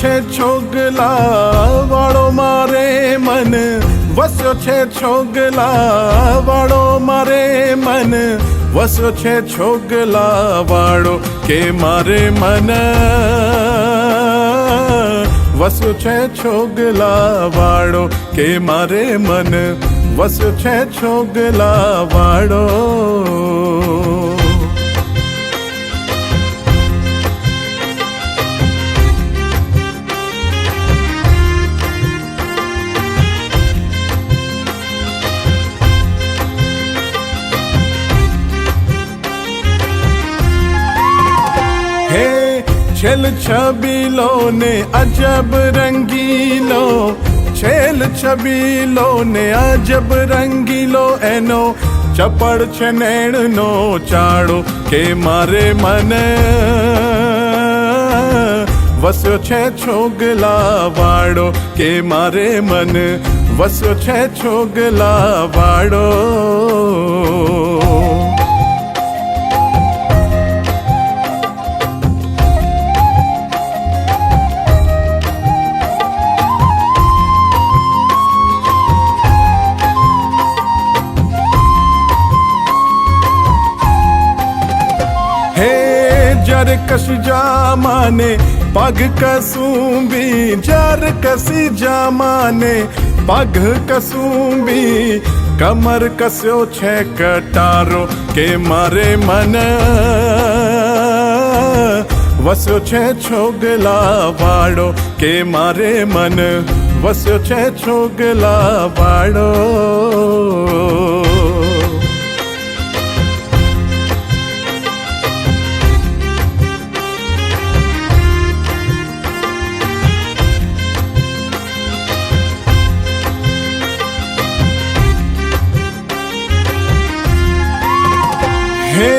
છે છોગલા વાળો મારે મન, વસ્યો છે છોગલા વાળો મારે મન, વસ્યો છે છોગલા વાળો કે મારે મન, વસ્યો છે છોગલા વાળો કે મારે મન, વસ્યો છે છોગલા વાળો. છેલ છબીલો ને અજબ રંગીલો, છેલ છબીલો ને અજબ રંગીલો, એનો ચપળ છે નેણનો ચાળો કે મારે મન, વસ્યો છે છોગલા વાળો કે મારે મન, વસ્યો છે છોગલા વાળો. जर कस जामाने पग कसूंबी, जर कसी जामाने पग कसूंबी, कमर कसो छे कटारो के मारे मन, वस्यो छे छोगला वाड़ो के मारे मन, वस्यो छे छोगला वाड़ो. हे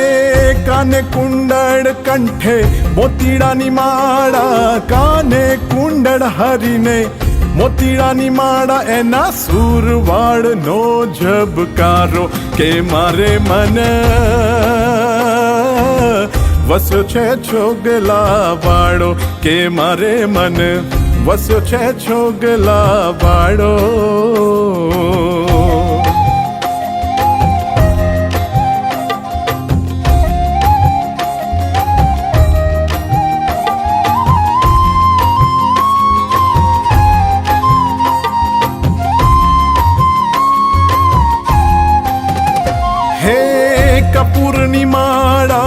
काने कुंडड़ कंठे मोतीड़ानी माड़ा, काने कुंडड़ हरीने मोतीड़ानी माड़ा, एना सूरवाड़ नो झबकारो के मारे मन, वस्यो छे छोगला वाड़ो के मारे मन, वस्यो छे छोगला वाड़ो. कपूरनी माड़ा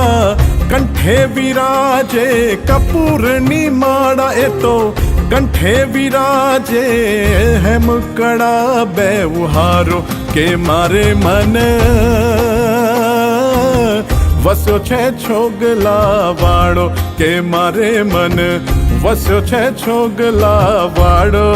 कंठे विराजे, कपूरनी माड़ा ए तो कंठे विराजे, हेम कड़ा बेवहारो के मारे मन, वस्यो छे छोगला वाड़ो के मारे मन, वस्यो छे छोगला वाड़ो.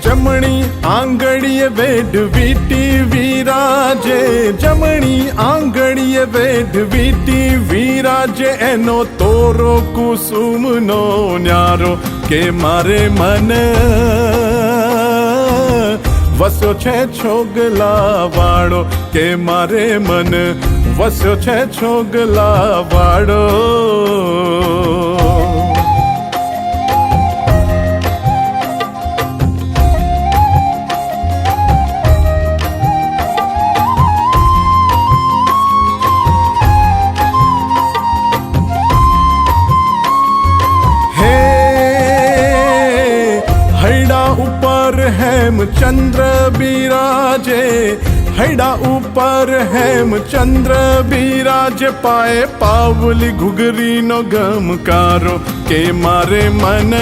जमणी आंगड़ीए वेड वीटी विराजे, जमणी आंगड़ीए वेड वीटी विराजे, एनो तोरो कुसुम नो न्यारो के मारे मन, वस्यो छे छोगला वाड़ो के मारे मन, वस्यो छे छोगला वाड़ो. हेमचंद्र बिराजे, हैडा ऊपर हेमचंद्र बिराजे, पाए पावली घुघरी नो गमकारो के मारे मन,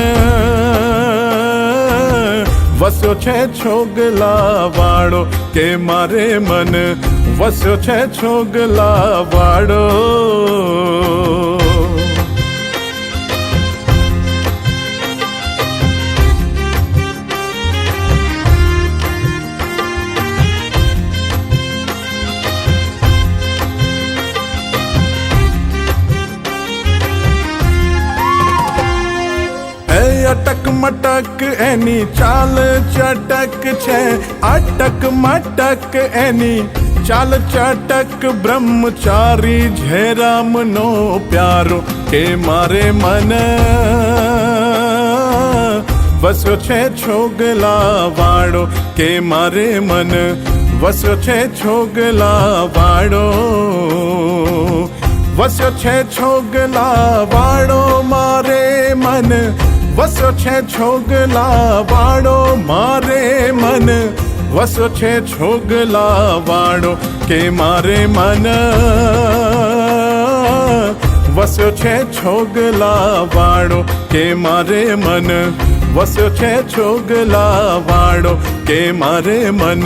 वस्यो छे छोगला वाड़ो के मारे मन, वस्यो छे छोगला वाड़ो. મટક એની ચાલ ચટક છે, અટક મટક એની ચાલ ચટક. બ્રહ્મચારી છે રામનો પ્યારો કે મારે મન વસ્યો છે છોગલા વાળો કે મારે મન વસ્યો છે છોગલા વાળો. વસ્યો છે છોગલા વાળો મારે મન વસ્યો છે છોગલા વાળો મારે મન વસ્યો છે છોગલા વાળો કે મારે મન વસ્યો છે છોગલા વાળો કે મારે મન વસ્યો છે છોગલા વાળો કે મારે મન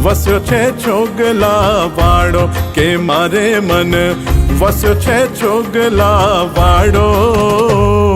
વસ્યો છે છોગલા વાળો કે મારે મન વસ્યો છે છોગલા વાળો.